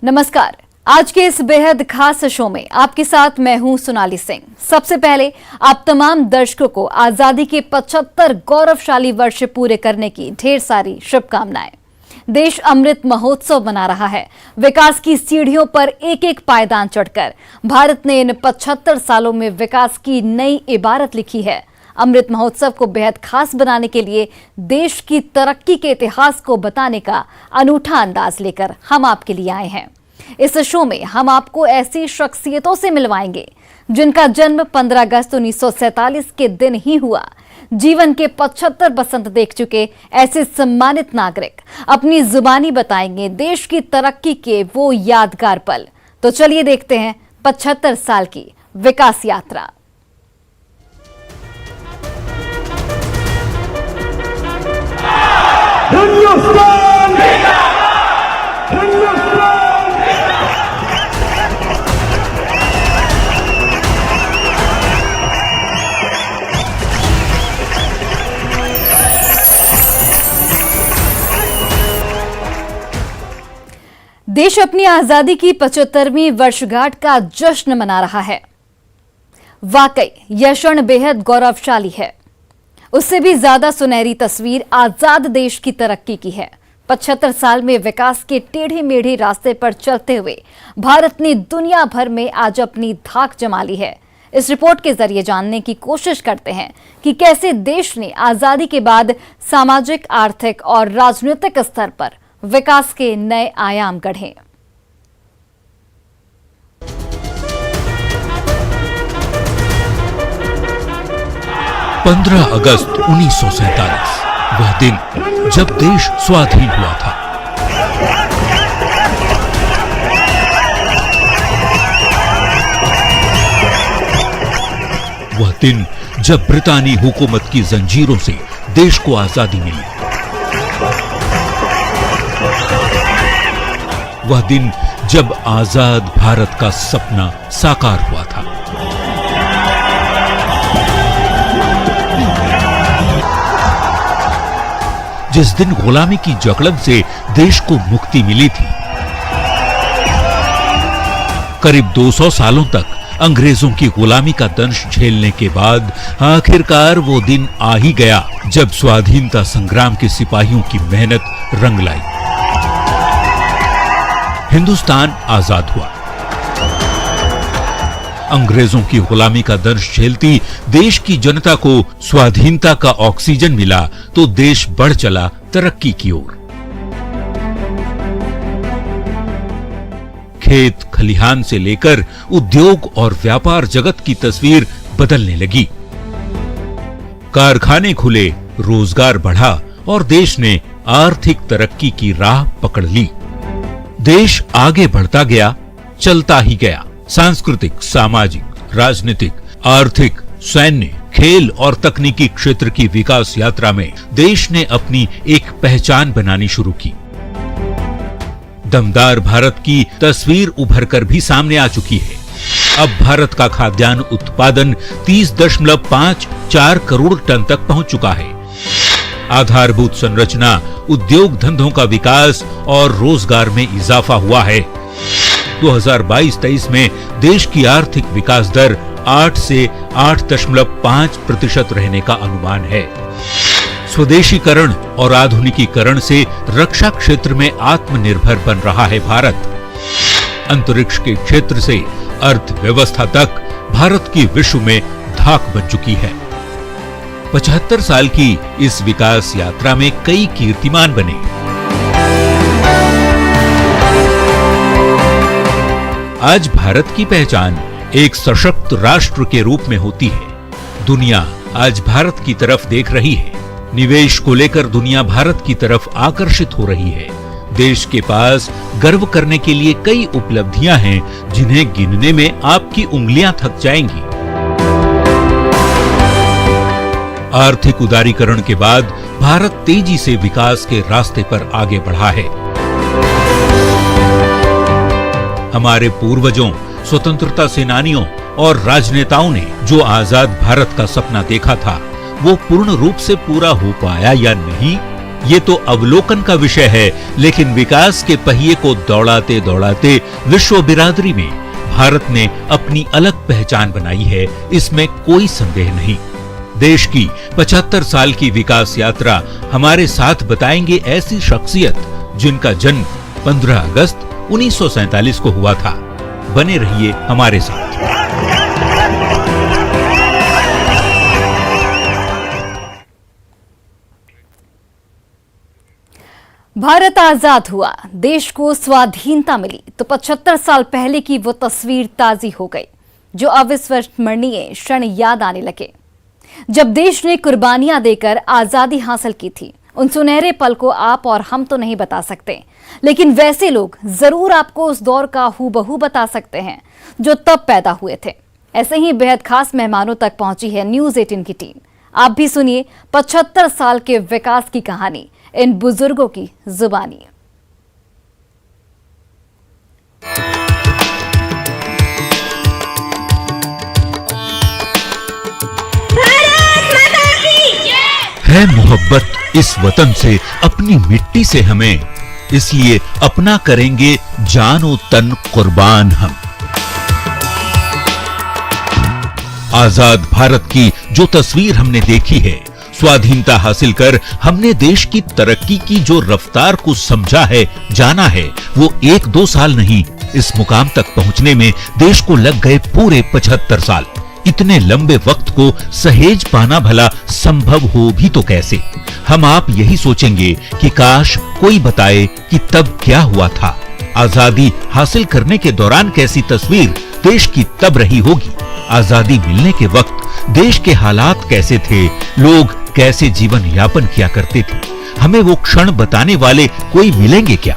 नमस्कार। आज के इस बेहद खास शो में आपके साथ मैं हूं सोनाली सिंह। सबसे पहले आप तमाम दर्शकों को आजादी के 75 गौरवशाली वर्ष पूरे करने की ढेर सारी शुभकामनाएं। देश अमृत महोत्सव मना रहा है। विकास की सीढ़ियों पर एक एक पायदान चढ़कर भारत ने इन 75 सालों में विकास की नई इबारत लिखी है। अमृत महोत्सव को बेहद खास बनाने के लिए देश की तरक्की के इतिहास को बताने का अनूठा अंदाज लेकर हम आपके लिए आए हैं। इस शो में हम आपको ऐसी शख्सियतों से मिलवाएंगे जिनका जन्म 15 अगस्त 1947 के दिन ही हुआ। जीवन के 75 बसंत देख चुके ऐसे सम्मानित नागरिक अपनी जुबानी बताएंगे देश की तरक्की के वो यादगार पल। तो चलिए देखते हैं 75 साल की विकास यात्रा। हिंदुस्तान देश अपनी आजादी की 75वीं वर्षगांठ का जश्न मना रहा है। वाकई यह क्षण बेहद गौरवशाली है। उससे भी ज्यादा सुनहरी तस्वीर आजाद देश की तरक्की की है। 75 साल में विकास के टेढ़े मेढ़े रास्ते पर चलते हुए भारत ने दुनिया भर में आज अपनी धाक जमा ली है। इस रिपोर्ट के जरिए जानने की कोशिश करते हैं कि कैसे देश ने आजादी के बाद सामाजिक, आर्थिक और राजनीतिक स्तर पर विकास के नए आयाम गढ़े। 15 अगस्त 1947 वह दिन जब देश स्वाधीन हुआ था। वह दिन जब ब्रितानी हुकूमत की जंजीरों से देश को आजादी मिली। वह दिन जब आजाद भारत का सपना साकार हुआ था। जिस दिन गुलामी की जकड़न से देश को मुक्ति मिली थी। करीब 200 सालों तक अंग्रेजों की गुलामी का दंश झेलने के बाद आखिरकार वो दिन आ ही गया जब स्वाधीनता संग्राम के सिपाहियों की मेहनत रंग लाई। हिंदुस्तान आजाद हुआ। अंग्रेजों की गुलामी का दंश झेलती देश की जनता को स्वाधीनता का ऑक्सीजन मिला तो देश बढ़ चला तरक्की की ओर। खेत खलिहान से लेकर उद्योग और व्यापार जगत की तस्वीर बदलने लगी। कारखाने खुले, रोजगार बढ़ा और देश ने आर्थिक तरक्की की राह पकड़ ली। देश आगे बढ़ता गया, चलता ही गया। सांस्कृतिक, सामाजिक, राजनीतिक, आर्थिक, सैन्य, खेल और तकनीकी क्षेत्र की विकास यात्रा में देश ने अपनी एक पहचान बनानी शुरू की। दमदार भारत की तस्वीर उभर कर भी सामने आ चुकी है। अब भारत का खाद्यान्न उत्पादन 30.54 करोड़ टन तक पहुंच चुका है। आधारभूत संरचना, उद्योग धंधों का विकास और रोजगार में इजाफा हुआ है। 2022-23 में देश की आर्थिक विकास दर 8 से 8.5% रहने का अनुमान है। स्वदेशीकरण और आधुनिकीकरण से रक्षा क्षेत्र में आत्मनिर्भर बन रहा है भारत। अंतरिक्ष के क्षेत्र से अर्थव्यवस्था तक भारत की विश्व में धाक बन चुकी है। 75 साल की इस विकास यात्रा में कई कीर्तिमान बने। आज भारत की पहचान एक सशक्त राष्ट्र के रूप में होती है। दुनिया आज भारत की तरफ देख रही है। निवेश को लेकर दुनिया भारत की तरफ आकर्षित हो रही है। देश के पास गर्व करने के लिए कई उपलब्धियां हैं जिन्हें गिनने में आपकी उंगलियां थक जाएंगी। आर्थिक उदारीकरण के बाद भारत तेजी से विकास के रास्ते पर आगे बढ़ा है। हमारे पूर्वजों, स्वतंत्रता सेनानियों और राजनेताओं ने जो आजाद भारत का सपना देखा था वो पूर्ण रूप से पूरा हो पाया या नहीं, ये तो अवलोकन का विषय है, लेकिन विकास के पहिए को दौड़ाते दौड़ाते विश्व बिरादरी में भारत ने अपनी अलग पहचान बनाई है, इसमें कोई संदेह नहीं। देश की 75 साल की विकास यात्रा हमारे साथ बताएंगे ऐसी शख्सियत जिनका जन्म 15 अगस्त 1947 को हुआ था। बने रहिए हमारे साथ। भारत आजाद हुआ, देश को स्वाधीनता मिली तो 75 साल पहले की वो तस्वीर ताजी हो गई जो अविस्मरणीय क्षण याद आने लगे जब देश ने कुर्बानियां देकर आजादी हासिल की थी। उन सुनहरे पल को आप और हम तो नहीं बता सकते, लेकिन वैसे लोग जरूर आपको उस दौर का हूबहू बता सकते हैं जो तब पैदा हुए थे। ऐसे ही बेहद खास मेहमानों तक पहुंची है न्यूज़ 18 की टीम। आप भी सुनिए 75 साल के विकास की कहानी इन बुजुर्गों की जुबानी। है मोहब्बत इस वतन से, अपनी मिट्टी से हमें, इसलिए अपना करेंगे जानो तन कुर्बान हम। आजाद भारत की जो तस्वीर हमने देखी है, स्वाधीनता हासिल कर हमने देश की तरक्की की जो रफ्तार को समझा है, जाना है, वो 1-2 साल नहीं, इस मुकाम तक पहुंचने में देश को लग गए पूरे 75 साल। इतने लंबे वक्त को सहेज पाना भला संभव हो भी तो कैसे। हम आप यही सोचेंगे कि काश कोई बताए कि तब क्या हुआ था, आजादी हासिल करने के दौरान कैसी तस्वीर देश की तब रही होगी, आजादी मिलने के वक्त देश के हालात कैसे थे, लोग कैसे जीवन यापन किया करते थे। हमें वो क्षण बताने वाले कोई मिलेंगे क्या?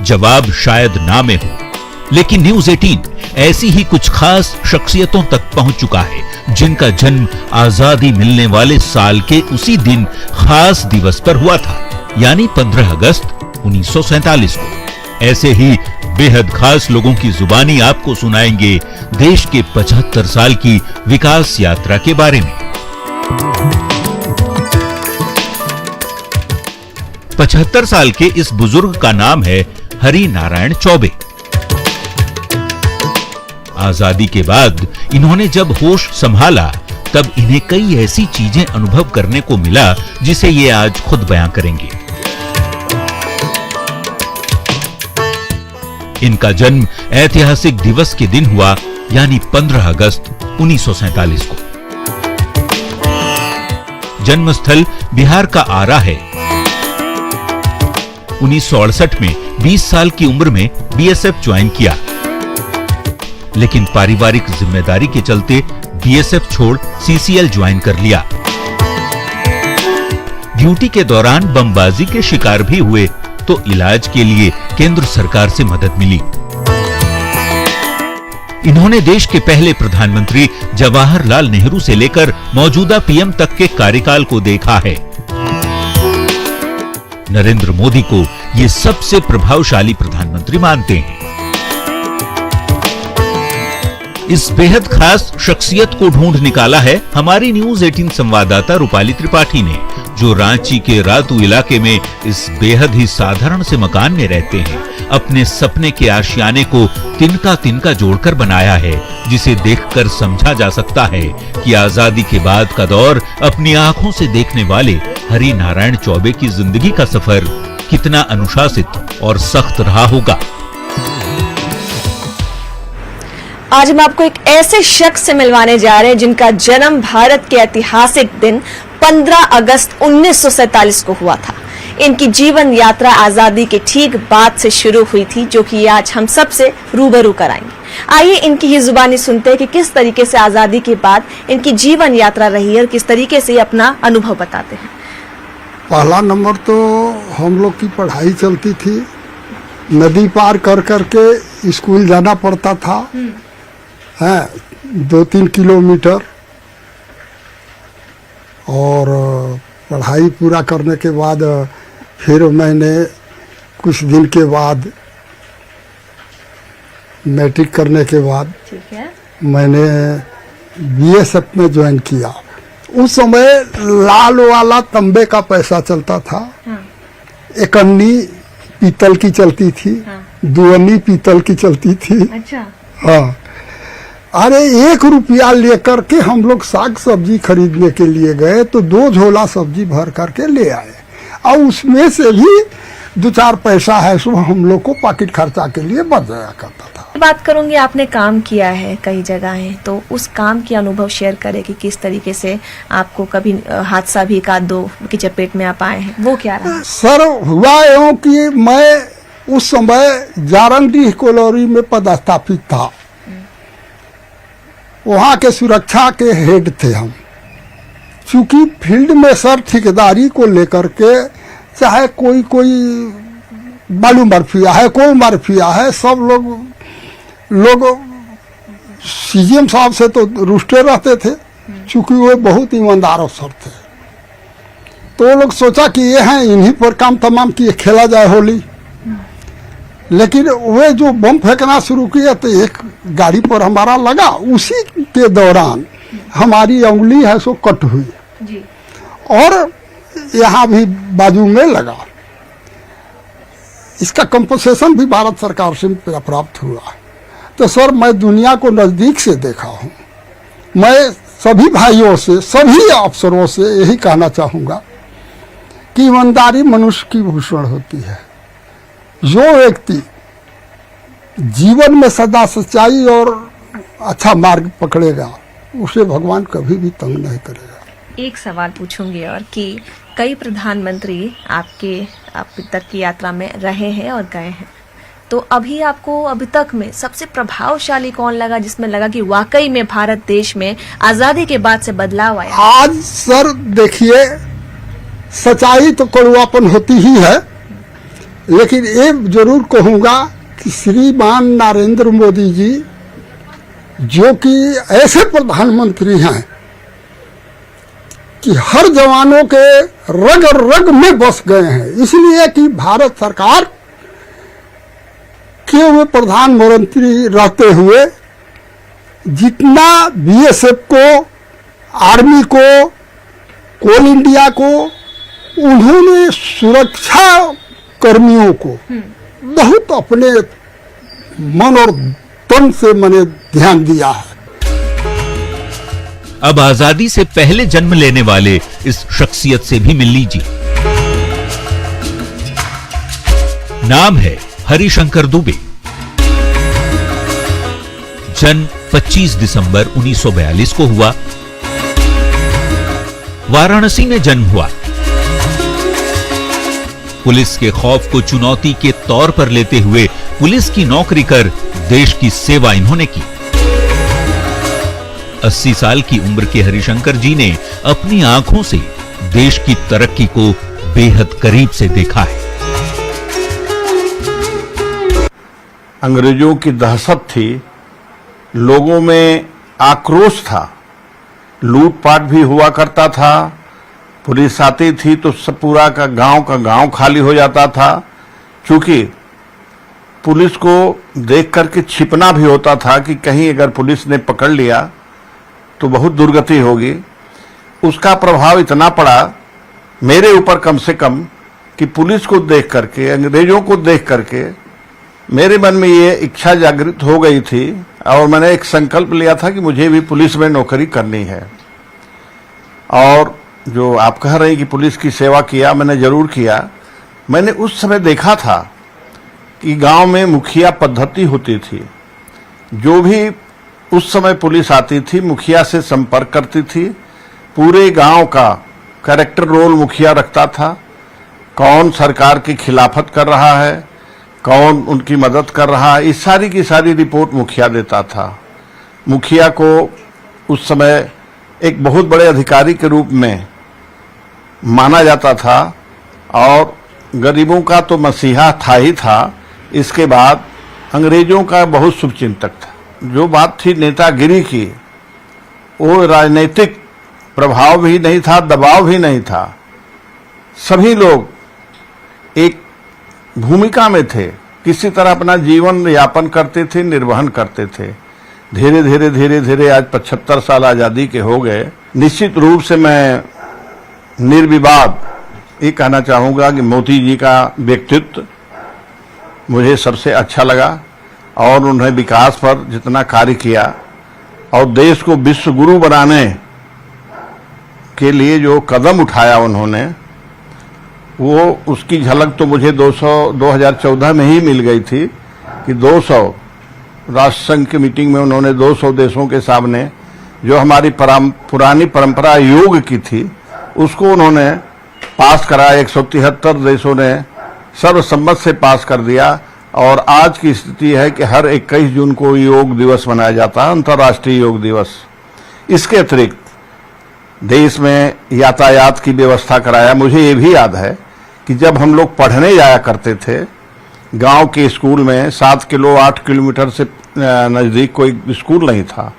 जवाब शायद ना में हो, लेकिन न्यूज़ 18 ऐसी ही कुछ खास शख्सियतों तक पहुंच चुका है जिनका जन्म आजादी मिलने वाले साल के उसी दिन खास दिवस पर हुआ था, यानी 15 अगस्त 1947 को। ऐसे ही बेहद खास लोगों की जुबानी आपको सुनाएंगे देश के 75 साल की विकास यात्रा के बारे में। 75 साल के इस बुजुर्ग का नाम है हरि नारायण चौबे। आजादी के बाद इन्होंने जब होश संभाला तब इन्हें कई ऐसी चीजें अनुभव करने को मिला जिसे ये आज खुद बयां करेंगे। इनका जन्म ऐतिहासिक दिवस के दिन हुआ, यानी 15 अगस्त 1947 को। जन्मस्थल बिहार का आरा है। 1968 में 20 साल की उम्र में बीएसएफ ज्वाइन किया, लेकिन पारिवारिक जिम्मेदारी के चलते बीएसएफ छोड़ सीसीएल ज्वाइन कर लिया। ड्यूटी के दौरान बमबाजी के शिकार भी हुए तो इलाज के लिए केंद्र सरकार से मदद मिली। इन्होंने देश के पहले प्रधानमंत्री जवाहरलाल नेहरू से लेकर मौजूदा पीएम तक के कार्यकाल को देखा है। नरेंद्र मोदी को ये सबसे प्रभावशाली प्रधानमंत्री मानते हैं। इस बेहद खास शख्सियत को ढूंढ निकाला है हमारी न्यूज़ 18 संवाददाता रूपाली त्रिपाठी ने, जो रांची के रातू इलाके में इस बेहद ही साधारण से मकान में रहते हैं। अपने सपने के आशियाने को तिनका तिनका जोड़कर बनाया है, जिसे देखकर समझा जा सकता है कि आजादी के बाद का दौर अपनी आंखों से देखने वाले हरि नारायण चौबे की जिंदगी का सफर कितना अनुशासित और सख्त रहा होगा। आज हम आपको एक ऐसे शख्स से मिलवाने जा रहे हैं जिनका जन्म भारत के ऐतिहासिक दिन 15 अगस्त 1947 को हुआ था। इनकी जीवन यात्रा आजादी के ठीक बाद से शुरू हुई थी, जो कि आज हम सबसे रूबरू कराएंगे। आइए इनकी ही जुबानी सुनते हैं कि किस तरीके से आजादी के बाद इनकी जीवन यात्रा रही है और किस तरीके से अपना अनुभव बताते हैं। पहला नंबर तो हम लोग की पढ़ाई चलती थी, नदी पार कर करके स्कूल जाना पड़ता था, है 2-3 किलोमीटर। और पढ़ाई पूरा करने के बाद फिर मैंने कुछ दिन के बाद मैट्रिक करने के बाद मैंने बीएसएफ में ज्वाइन किया। उस समय लाल वाला तंबे का पैसा चलता था, एक अन्नी पीतल की चलती थी, दुअन्नी पीतल की चलती थी। अच्छा। हाँ, अरे 1 रुपया लेकर के हम लोग साग सब्जी खरीदने के लिए गए तो 2 झोला सब्जी भर करके ले आए, और उसमें से भी 2-4 पैसा है सो हम लोग को पॉकेट खर्चा के लिए बच जाया करता था। बात करूंगी, आपने काम किया है कई जगह है, तो उस काम के अनुभव शेयर करें कि किस तरीके से आपको कभी हादसा भी 1-2 की चपेट में आप आए हैं, वो क्या रहा? सर, हुआ यूं कि मैं उस समय जारंगडीह कॉलोनी में पदस्थापित था, वहाँ के सुरक्षा के हेड थे हम। चूंकि फील्ड में सर ठेकेदारी को लेकर के चाहे कोई बालू माफिया है, कोई माफिया है, सब लोग सीएम साहब से तो रुष्टे रहते थे, चूंकि वो बहुत ईमानदार अफसर थे। तो वो लोग सोचा कि ये हैं, इन्हीं पर काम तमाम किए, खेला जाए होली। लेकिन वे जो बम फेंकना शुरू किया तो एक गाड़ी पर हमारा लगा, उसी के दौरान हमारी उंगली है सो कट हुई जी। और यहाँ भी बाजू में लगा। इसका कंपनसेशन भी भारत सरकार से प्राप्त हुआ। तो सर, मैं दुनिया को नजदीक से देखा हूँ। मैं सभी भाइयों से, सभी अफसरों से यही कहना चाहूँगा कि ईमानदारी मनुष्य की भूषण होती है। जो व्यक्ति जीवन में सदा सच्चाई और अच्छा मार्ग पकड़ेगा, उसे भगवान कभी भी तंग नहीं करेगा। एक सवाल पूछूंगी और कि कई प्रधानमंत्री आपके अब तक की यात्रा में रहे हैं और गए हैं, तो अभी आपको अभी तक में सबसे प्रभावशाली कौन लगा, जिसमें लगा कि वाकई में भारत देश में आजादी के बाद से बदलाव आया? आज सर देखिए, सच्चाई तो कड़वापन होती ही है, लेकिन ये जरूर कहूंगा कि श्रीमान नरेंद्र मोदी जी, जो कि ऐसे प्रधानमंत्री हैं कि हर जवानों के रग रग में बस गए हैं, इसलिए कि भारत सरकार के वे प्रधानमंत्री रहते हुए जितना बीएसएफ को, आर्मी को, कोल इंडिया को, उन्होंने सुरक्षा कर्मियों को बहुत अपने मन और तन से मैंने ध्यान दिया है। अब आजादी से पहले जन्म लेने वाले इस शख्सियत से भी मिल लीजिए। नाम है हरिशंकर दुबे। जन्म 25 दिसंबर 1942 को हुआ। वाराणसी में जन्म हुआ। पुलिस के खौफ को चुनौती के तौर पर लेते हुए पुलिस की नौकरी कर देश की सेवा इन्होंने की। 80 साल की उम्र के हरिशंकर जी ने अपनी आंखों से देश की तरक्की को बेहद करीब से देखा है। अंग्रेजों की दहशत थी, लोगों में आक्रोश था, लूटपाट भी हुआ करता था, पुलिस आती थी तो सब पूरा का गांव खाली हो जाता था। चूंकि पुलिस को देख करके छिपना भी होता था कि कहीं अगर पुलिस ने पकड़ लिया तो बहुत दुर्गति होगी। उसका प्रभाव इतना पड़ा मेरे ऊपर कम से कम कि पुलिस को देख करके, अंग्रेजों को देख करके मेरे मन में ये इच्छा जागृत हो गई थी और मैंने एक संकल्प लिया था कि मुझे भी पुलिस में नौकरी करनी है। और जो आप कह रहे हैं कि पुलिस की सेवा किया, मैंने जरूर किया। मैंने उस समय देखा था कि गांव में मुखिया पद्धति होती थी। जो भी उस समय पुलिस आती थी, मुखिया से संपर्क करती थी। पूरे गांव का कैरेक्टर रोल मुखिया रखता था। कौन सरकार की खिलाफत कर रहा है, कौन उनकी मदद कर रहा है, इस सारी की सारी रिपोर्ट मुखिया देता था। मुखिया को उस समय एक बहुत बड़े अधिकारी के रूप में माना जाता था और गरीबों का तो मसीहा था ही था। इसके बाद अंग्रेजों का बहुत शुभचिंतक था। जो बात थी नेतागिरी की, वो राजनीतिक प्रभाव भी नहीं था, दबाव भी नहीं था। सभी लोग एक भूमिका में थे, किसी तरह अपना जीवन यापन करते थे, निर्वहन करते थे। धीरे धीरे आज 75 साल आज़ादी के हो गए। निश्चित रूप से मैं निर्विवाद ये कहना चाहूँगा कि मोदी जी का व्यक्तित्व मुझे सबसे अच्छा लगा और उन्हें विकास पर जितना कार्य किया और देश को विश्व गुरु बनाने के लिए जो कदम उठाया उन्होंने, वो उसकी झलक तो मुझे 2014 में ही मिल गई थी कि 200 राष्ट्र संघ की मीटिंग में उन्होंने 200 देशों के सामने जो हमारी पुरानी परंपरा योग की थी उसको उन्होंने पास करा। 173 देशों ने सर्वसम्मत से पास कर दिया और आज की स्थिति है कि हर 21 जून को योग दिवस मनाया जाता है, अंतर्राष्ट्रीय योग दिवस। इसके अतिरिक्त देश में यातायात की व्यवस्था कराया। मुझे ये भी याद है कि जब हम लोग पढ़ने जाया करते थे गांव के स्कूल में, 7 किलो 8 किलोमीटर से नजदीक कोई स्कूल नहीं था,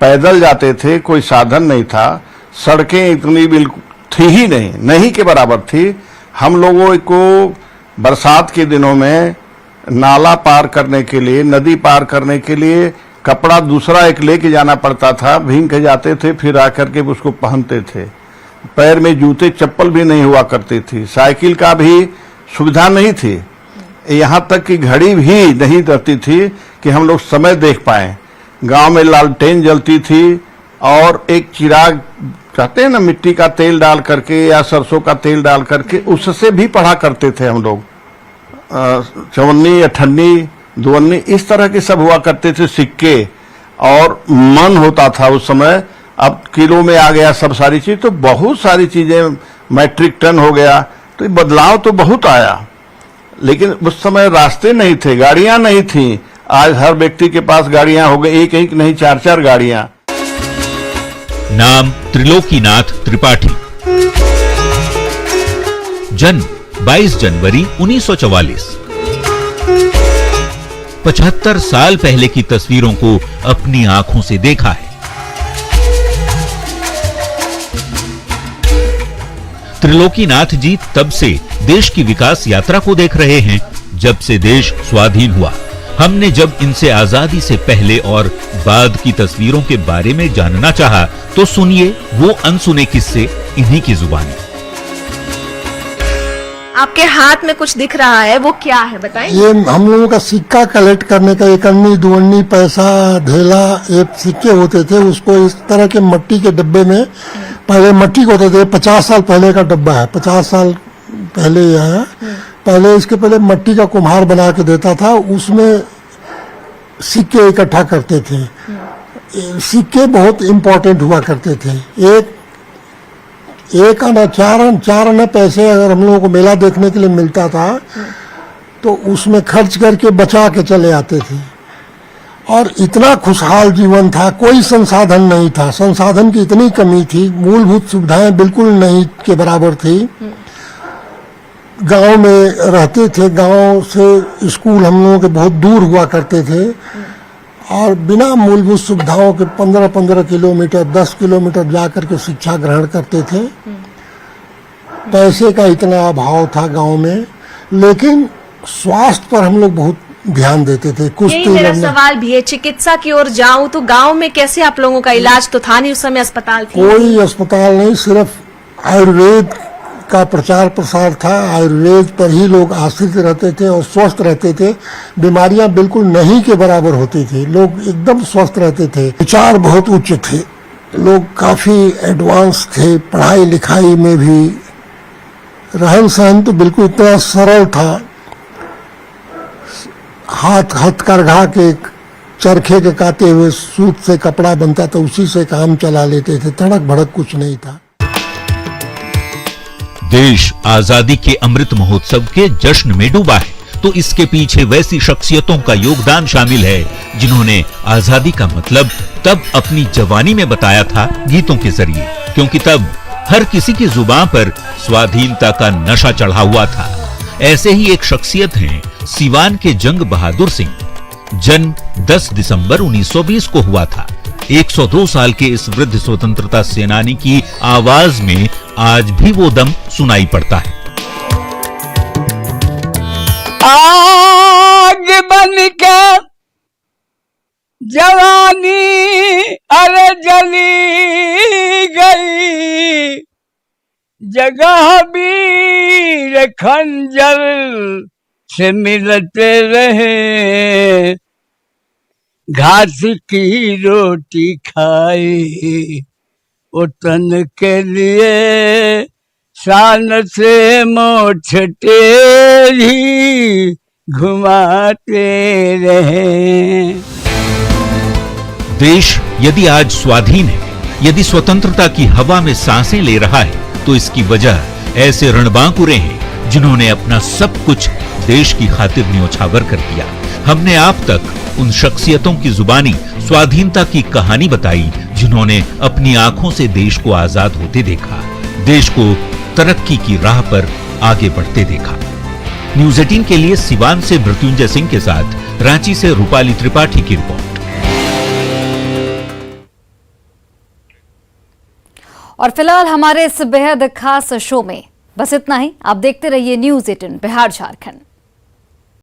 पैदल जाते थे, कोई साधन नहीं था, सड़कें इतनी बिल्कुल थी ही नहीं के बराबर थी। हम लोगों को बरसात के दिनों में नाला पार करने के लिए, नदी पार करने के लिए कपड़ा दूसरा एक लेके जाना पड़ता था, भीग के जाते थे, फिर आकर के उसको पहनते थे। पैर में जूते चप्पल भी नहीं हुआ करती थी, साइकिल का भी सुविधा नहीं थी, यहाँ तक कि घड़ी भी नहीं रहती थी कि हम लोग समय देख पाए। गांव में लालटेन जलती थी और एक चिराग कहते हैं ना, मिट्टी का तेल डाल करके या सरसों का तेल डाल करके उससे भी पढ़ा करते थे हम लोग। चवन्नी, अठन्नी, दुवन्नी इस तरह के सब हुआ करते थे सिक्के, और मन होता था उस समय। अब किलो में आ गया सब सारी चीज, तो बहुत सारी चीजें मैट्रिक टन हो गया, तो बदलाव तो बहुत आया। लेकिन उस समय रास्ते नहीं थे, गाड़ियां नहीं थी। आज हर व्यक्ति के पास गाड़ियां हो गई, एक नहीं 4-4 गाड़ियां। नाम त्रिलोकीनाथ त्रिपाठी। जन्म 22 जनवरी 1944। 75 साल पहले की तस्वीरों को अपनी आंखों से देखा है। त्रिलोकीनाथ जी तब से देश की विकास यात्रा को देख रहे हैं जब से देश स्वाधीन हुआ। हमने जब इनसे आजादी से पहले और बाद की तस्वीरों के बारे में जानना चाहा तो सुनिए वो अनसुने किस्से इन्हीं की जुबानी। आपके हाथ में कुछ दिख रहा है, वो क्या है बताएं? ये हम लोगों का सिक्का कलेक्ट करने का, 1 अन्नी 2 अन्नी पैसा ढेला ये सिक्के होते थे। उसको इस तरह के मट्टी के डब्बे में, पहले मट्टी के होते थे, 50 साल पहले का डब्बा है, 50 साल पहले यह है। पहले इसके पहले मट्टी का कुम्हार बना के देता था, उसमें सिक्के इकट्ठा करते थे। सिक्के बहुत इम्पोर्टेंट हुआ करते थे। एक आना 4 आना पैसे अगर हम लोगों को मेला देखने के लिए मिलता था तो उसमें खर्च करके बचा के चले आते थे। और इतना खुशहाल जीवन था, कोई संसाधन नहीं था, संसाधन की इतनी कमी थी, मूलभूत सुविधाएं बिल्कुल नहीं के बराबर थी। गांव में रहते थे, गांव से स्कूल हम लोगों के बहुत दूर हुआ करते थे और बिना मूलभूत सुविधाओं के 15-15 किलोमीटर 10 किलोमीटर जाकर के शिक्षा ग्रहण करते थे। पैसे का इतना अभाव था गांव में, लेकिन स्वास्थ्य पर हम लोग बहुत ध्यान देते थे। यही मेरा सवाल भी है, चिकित्सा की ओर जाऊं तो गांव में कैसे आप लोगों का इलाज तो था नहीं उस समय, अस्पताल थी? कोई अस्पताल नहीं, सिर्फ आयुर्वेद का प्रचार प्रसार था। आयुर्वेद पर ही लोग आश्रित रहते थे और स्वस्थ रहते थे। बीमारियां बिल्कुल नहीं के बराबर होती थी, लोग एकदम स्वस्थ रहते थे। विचार बहुत उच्च थे, लोग काफी एडवांस थे, पढ़ाई लिखाई में भी। रहन सहन तो बिल्कुल इतना सरल था, हाथ हथकरघा के चरखे के काटे हुए सूत से कपड़ा बनता था, उसी से काम चला लेते थे, तड़क भड़क कुछ नहीं था। देश आजादी के अमृत महोत्सव के जश्न में डूबा है तो इसके पीछे वैसी शख्सियतों का योगदान शामिल है जिन्होंने आजादी का मतलब तब अपनी जवानी में बताया था गीतों के जरिए, क्योंकि तब हर किसी की जुबान पर स्वाधीनता का नशा चढ़ा हुआ था। ऐसे ही एक शख्सियत हैं सीवान के जंग बहादुर सिंह। जन्म 10 दिसंबर 1920 को हुआ था। 102 साल के इस वृद्ध स्वतंत्रता सेनानी की आवाज में आज भी वो दम सुनाई पड़ता है। आग बन के जवानी अरे जली गई, जगह वीर खंजर से मिलते रहे, घास की रोटी खाए वो तन के लिए, शान से मोछ टेढ़ी घुमाते रहे। देश यदि आज स्वाधीन है, यदि स्वतंत्रता की हवा में सांसें ले रहा है, तो इसकी वजह ऐसे रणबांकुरे हैं जिन्होंने अपना सब कुछ देश की खातिर न्योछावर कर दिया। हमने आप तक उन शख्सियतों की जुबानी स्वाधीनता की कहानी बताई जिन्होंने अपनी आंखों से देश को आजाद होते देखा, देश को तरक्की की राह पर आगे बढ़ते देखा। न्यूज़ 18 के लिए सिवान से मृत्युंजय सिंह के साथ रांची से रूपाली त्रिपाठी की रिपोर्ट। और फिलहाल हमारे इस बेहद खास शो में बस इतना ही। आप देखते रहिए न्यूज़ 18 बिहार झारखंड।